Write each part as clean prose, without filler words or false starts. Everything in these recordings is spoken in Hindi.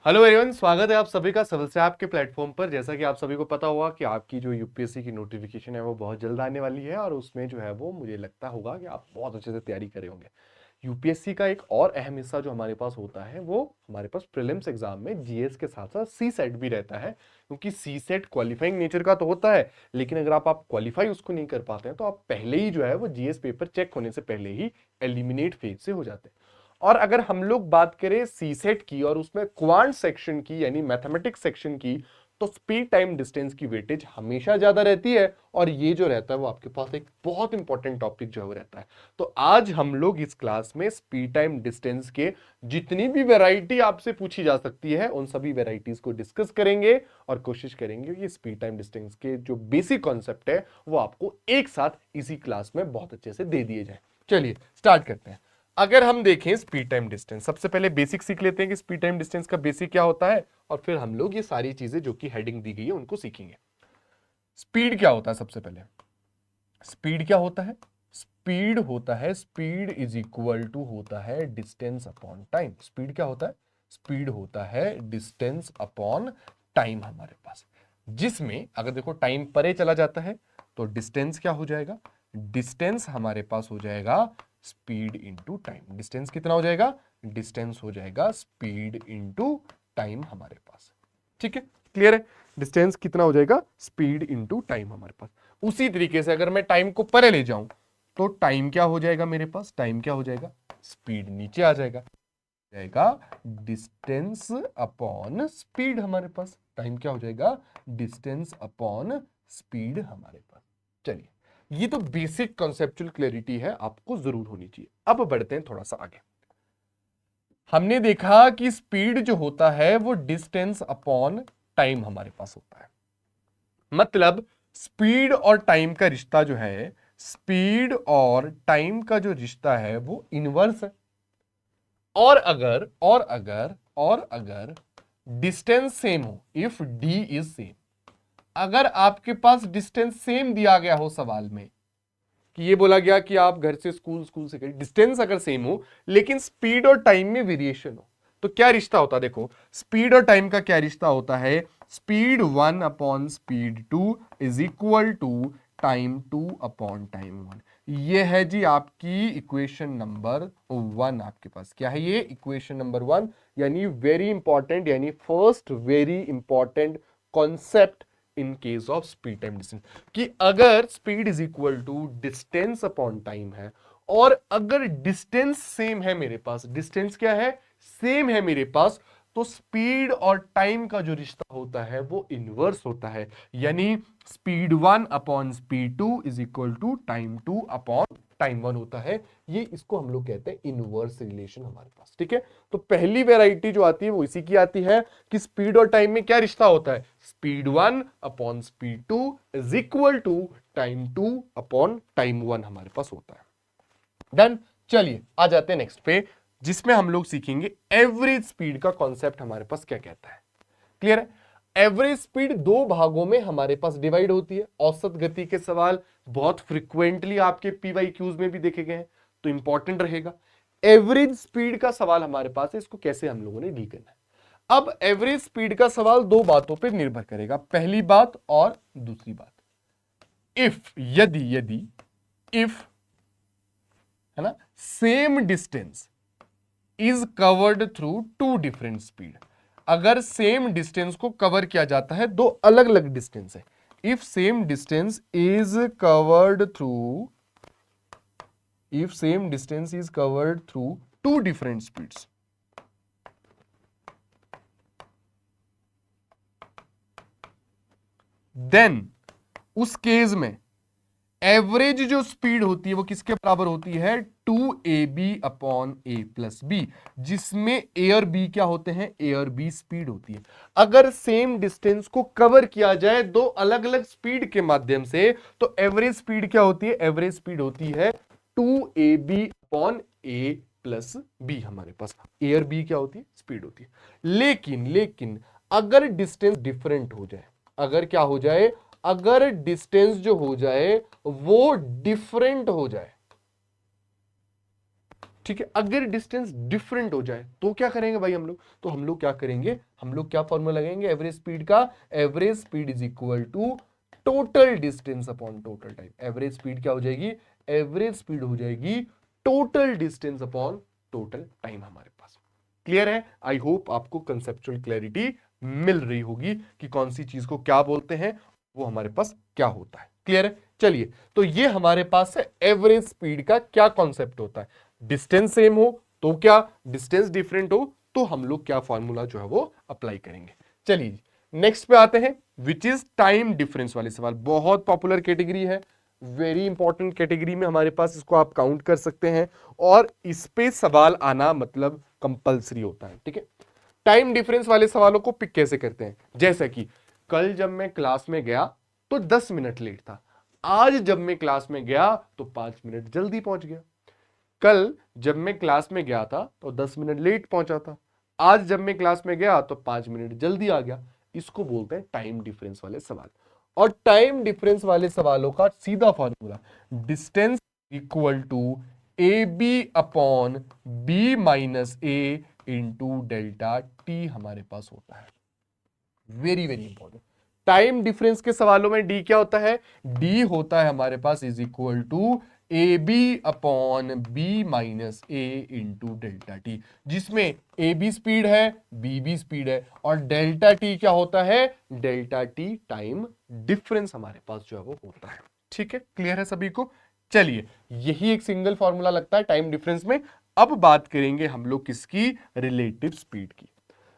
हेलो एवरीवन, स्वागत है आप सभी का सिविल से आपके प्लेटफॉर्म पर। जैसा कि आप सभी को पता होगा कि आपकी जो यूपीएससी की नोटिफिकेशन है वो बहुत जल्द आने वाली है और उसमें जो है वो मुझे लगता होगा कि आप बहुत अच्छे से तैयारी करे होंगे। यूपीएससी का एक और अहम हिस्सा जो हमारे पास होता है वो हमारे पास प्रीलिम्स एग्जाम में जीएस के साथ साथ सी सेट भी रहता है, क्योंकि सी सेट क्वालिफाइंग नेचर का तो होता है, लेकिन अगर आप क्वालिफाई उसको नहीं कर पाते हैं तो आप पहले ही जो है वो जीएस पेपर चेक होने से पहले ही एलिमिनेट फेज से हो जाते हैं। और अगर हम लोग बात करें सीसेट की और उसमें क्वांट सेक्शन की यानी मैथमेटिक्स सेक्शन की, तो स्पीड टाइम डिस्टेंस की वेटेज हमेशा ज्यादा रहती है और ये जो रहता है वो आपके पास एक बहुत इंपॉर्टेंट टॉपिक जो है वो रहता है। तो आज हम लोग इस क्लास में स्पीड टाइम डिस्टेंस के जितनी भी वैरायटी आपसे पूछी जा सकती है उन सभी वैरायटीज को डिस्कस करेंगे और कोशिश करेंगे कि स्पीड टाइम डिस्टेंस के जो बेसिक कॉन्सेप्ट है वो आपको एक साथ इसी क्लास में बहुत अच्छे से दे दिए जाए। चलिए स्टार्ट करते हैं। अगर हम देखें स्पीड टाइम डिस्टेंस, सबसे पहले बेसिक सीख लेते हैं कि स्पीड टाइम डिस्टेंस का बेसिक क्या होता है और फिर हम लोग ये सारी चीजें जो कि हेडिंग दी गई है उनको सीखेंगे। स्पीड क्या होता है? सबसे पहले स्पीड क्या होता है? स्पीड होता है, स्पीड इज इक्वल टू होता है डिस्टेंस अपॉन टाइम। स्पीड क्या होता है? स्पीड होता है डिस्टेंस अपॉन टाइम हमारे पास, जिसमें अगर देखो टाइम परे चला जाता है तो डिस्टेंस क्या हो जाएगा? डिस्टेंस हमारे पास हो जाएगा स्पीड इंटू टाइम। डिस्टेंस कितना हो जाएगा? डिस्टेंस हो जाएगा स्पीड इंटू टाइम हमारे पास। ठीक है, क्लियर है? डिस्टेंस कितना हो जाएगा? स्पीड इंटू टाइम हमारे पास। उसी तरीके से अगर मैं टाइम को परे ले जाऊं तो टाइम क्या हो जाएगा मेरे पास? टाइम क्या हो जाएगा? स्पीड नीचे आ जाएगा, डिस्टेंस अपॉन स्पीड हमारे पास। टाइम क्या हो जाएगा? डिस्टेंस अपॉन स्पीड हमारे पास। चलिए, ये तो बेसिक कॉन्सेप्चुअल क्लैरिटी है, आपको जरूर होनी चाहिए। अब बढ़ते हैं थोड़ा सा आगे। हमने देखा कि स्पीड जो होता है वो डिस्टेंस अपॉन टाइम हमारे पास होता है। मतलब स्पीड और टाइम का रिश्ता जो है, स्पीड और टाइम का जो रिश्ता है वो इनवर्स है। और अगर डिस्टेंस सेम हो, इफ डी इज सेम, अगर आपके पास डिस्टेंस सेम दिया गया हो सवाल में कि ये बोला गया कि आप घर से स्कूल, स्कूल से घर, डिस्टेंस अगर सेम हो लेकिन स्पीड और टाइम में वेरिएशन हो, तो क्या रिश्ता होता है? देखो, स्पीड और टाइम का क्या रिश्ता होता है? Speed 1 upon speed 2 is equal to time 2 upon time 1। ये है जी आपकी इक्वेशन नंबर 1। आपके पास क्या है? ये इक्वेशन नंबर 1, यानी वेरी इंपॉर्टेंट, यानी first very important concept in case of speed time distance, कि अगर speed is equal to distance upon time है और अगर डिस्टेंस सेम है मेरे पास, डिस्टेंस क्या है? सेम है मेरे पास, तो स्पीड और टाइम का जो रिश्ता होता है वो इनवर्स होता है, यानी speed 1 upon speed 2 is equal to time 2 upon time 1 होता है। ये इसको हम लोग कहते हैं इनवर्स रिलेशन हमारे पास। ठीक है, तो पहली वेराइटी जो आती है वो इसी की आती है कि स्पीड और टाइम में क्या रिश्ता होता है? Speed 1 upon speed 2 is equal to time 2 upon time 1 हमारे पास होता है। डन। चलिए आ जाते हैं नेक्स्ट पे, जिसमें हम लोग सीखेंगे एवरेज स्पीड का कॉन्सेप्ट हमारे पास क्या कहता है। क्लियर है? एवरेज स्पीड दो भागों में हमारे पास डिवाइड होती है। औसत गति के सवाल बहुत फ्रिक्वेंटली आपके पीवाईक्यूज में भी देखे गए हैं, तो इंपॉर्टेंट रहेगा। एवरेज स्पीड का सवाल हमारे पास है, इसको कैसे हम लोगों ने डील करना है। अब एवरेज स्पीड का सवाल दो बातों पर निर्भर करेगा। पहली बात और दूसरी बात, इफ, यदि, इफ, है ना, same distance is covered through two different speed, अगर सेम डिस्टेंस को कवर किया जाता है, दो अलग अलग डिस्टेंस है, if same distance is covered through, if same distance is covered through two different speeds, then उस केस में एवरेज जो स्पीड होती है वो किसके बराबर होती है? 2ab upon a plus B, जिसमें ए और बी क्या होते हैं? ए और बी स्पीड होती है। अगर सेम डिस्टेंस को कवर किया जाए दो अलग अलग स्पीड के माध्यम से, तो एवरेज स्पीड क्या होती है? एवरेज स्पीड होती है 2ab upon a plus B. हमारे पास ए और बी क्या होती है? स्पीड होती है। लेकिन अगर डिस्टेंस डिफरेंट हो जाए, अगर क्या हो जाए? अगर डिस्टेंस जो हो जाए वो डिफरेंट हो जाए, ठीक है। अगर डिस्टेंस डिफरेंट हो जाए तो क्या करेंगे भाई हम लोग, तो हम लोग क्या करेंगे, हम लोग क्या फॉर्मूला लगाएंगे एवरेज स्पीड का, average speed is equal to total distance upon total time. Average speed क्या हो जाएगी, एवरेज स्पीड हो जाएगी total distance upon total time हमारे पास। क्लियर है? आई होप आपको कंसेप्चुअल क्लैरिटी मिल रही होगी कि कौन सी चीज को क्या बोलते हैं, वो हमारे पास क्या होता है। क्लियर है? चलिए, तो ये हमारे पास है एवरेज स्पीड का क्या कॉन्सेप्ट होता है। डिस्टेंस सेम हो तो क्या, डिस्टेंस डिफरेंट हो तो हम लोग क्या फॉर्मूला जो है वो अप्लाई करेंगे। चलिए नेक्स्ट पे आते हैं, विच इज टाइम डिफरेंस वाले सवाल। बहुत पॉपुलर कैटेगरी है, वेरी इंपॉर्टेंट कैटेगरी में हमारे पास, इसको आप काउंट कर सकते हैं और इस पे सवाल आना मतलब कंपलसरी होता है। ठीक है, टाइम डिफरेंस वाले सवालों को पिक कैसे करते हैं, जैसा कि कल जब मैं क्लास में गया तो 10 मिनट लेट था, आज जब मैं क्लास में गया तो 5 मिनट जल्दी पहुंच गया। कल जब मैं क्लास में गया था तो 10 मिनट लेट पहुंचा था, आज जब मैं क्लास में गया तो 5 मिनट जल्दी आ गया। इसको बोलते हैं टाइम डिफरेंस वाले सवाल। और टाइम डिफरेंस वाले सवालों का सीधा formula, distance equal to A B upon B minus A into delta T हमारे पास होता है। Very very important. Time difference के सवालों में डी क्या होता है, डी होता है हमारे पास is equal to A B upon B minus A into delta T, जिसमें ए बी स्पीड है, बी बी स्पीड है, और डेल्टा टी क्या होता है, डेल्टा टी टाइम डिफरेंस हमारे पास जो है वो होता है। ठीक है, क्लियर है सभी को? चलिए, यही एक सिंगल फॉर्मूला लगता है टाइम डिफरेंस में। अब बात करेंगे हम लोग किसकी, रिलेटिव स्पीड की।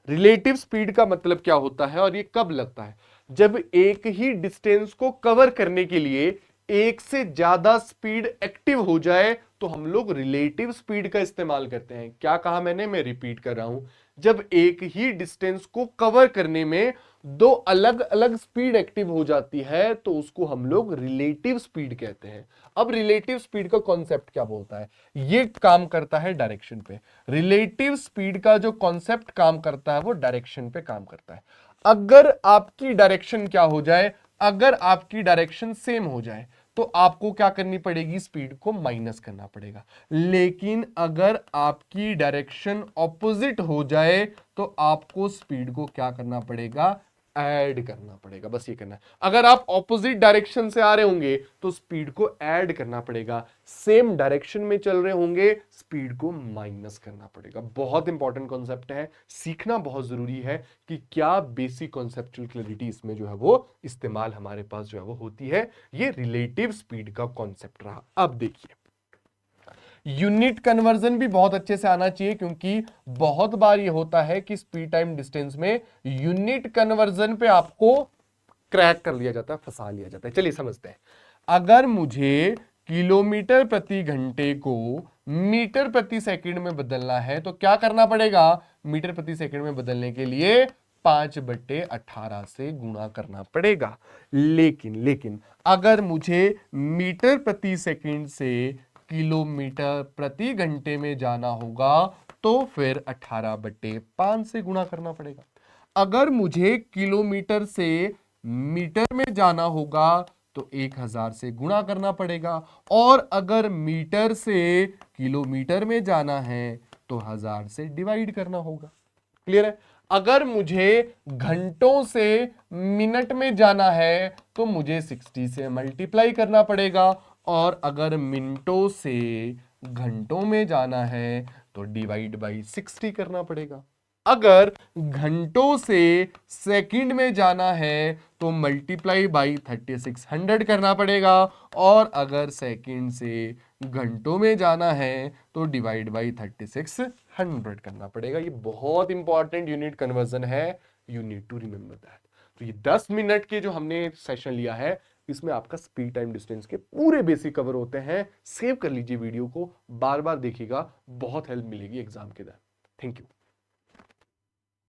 रिलेटिव स्पीड का मतलब क्या होता है और ये कब लगता है, जब एक ही डिस्टेंस को कवर करने के लिए एक से ज्यादा स्पीड एक्टिव हो जाए तो हम लोग रिलेटिव स्पीड का इस्तेमाल करते हैं। क्या कहा मैंने, मैं रिपीट कर रहा हूं, जब एक ही डिस्टेंस को कवर करने में दो अलग अलग स्पीड एक्टिव हो जाती है तो उसको हम लोग रिलेटिव स्पीड कहते हैं। अब रिलेटिव स्पीड का कॉन्सेप्ट क्या बोलता है, ये काम करता है डायरेक्शन पे। रिलेटिव स्पीड का जो कॉन्सेप्ट काम करता है वो डायरेक्शन पे काम करता है। अगर आपकी डायरेक्शन क्या हो जाए, अगर आपकी डायरेक्शन सेम हो जाए तो आपको क्या करनी पड़ेगी, स्पीड को माइनस करना पड़ेगा। लेकिन अगर आपकी डायरेक्शन ऑपोजिट हो जाए तो आपको स्पीड को क्या करना पड़ेगा, ऐड करना पड़ेगा। बस ये करना है। अगर आप ऑपोजिट डायरेक्शन से आ रहे होंगे तो स्पीड को ऐड करना पड़ेगा, सेम डायरेक्शन में चल रहे होंगे स्पीड को माइनस करना पड़ेगा। बहुत इंपॉर्टेंट कॉन्सेप्ट है, सीखना बहुत जरूरी है कि क्या बेसिक कॉन्सेप्चुअल क्लैरिटी इसमें जो है वो इस्तेमाल हमारे पास जो है वो होती है। ये रिलेटिव स्पीड का कॉन्सेप्ट रहा। अब देखिए, यूनिट कन्वर्जन भी बहुत अच्छे से आना चाहिए, क्योंकि बहुत बार ये होता है कि स्पीड टाइम डिस्टेंस में यूनिट कन्वर्जन पे आपको क्रैक कर लिया जाता है, फंसा लिया जाता है। चलिए समझते हैं। अगर मुझे किलोमीटर प्रति घंटे को मीटर प्रति सेकंड में बदलना है तो क्या करना पड़ेगा, मीटर प्रति सेकंड में बदलने के लिए 5/18 से गुणा करना पड़ेगा। लेकिन अगर मुझे मीटर प्रति सेकंड से किलोमीटर प्रति घंटे में जाना होगा तो फिर 18/5 से गुणा करना पड़ेगा। अगर मुझे किलोमीटर से मीटर में जाना होगा तो 1000 से गुणा करना पड़ेगा, और अगर मीटर से किलोमीटर में जाना है तो 1000 से डिवाइड करना होगा। क्लियर है? अगर मुझे घंटों से मिनट में जाना है तो मुझे 60 से मल्टीप्लाई करना पड़ेगा, और अगर मिनटों से घंटों में जाना है तो डिवाइड बाई 60 करना पड़ेगा। अगर घंटों से सेकंड में जाना है तो मल्टीप्लाई बाई 3600 करना पड़ेगा, और अगर सेकंड से घंटों में जाना है तो डिवाइड बाई 3600 करना पड़ेगा। ये बहुत इंपॉर्टेंट यूनिट कन्वर्जन है, you need to remember that. तो ये 10 मिनट के जो हमने सेशन लिया है, इसमें आपका स्पीड टाइम डिस्टेंस के पूरे बेसिक कवर होते हैं। सेव कर लीजिए वीडियो को, बार बार देखिएगा, बहुत हेल्प मिलेगी एग्जाम के दौरान। Thank you.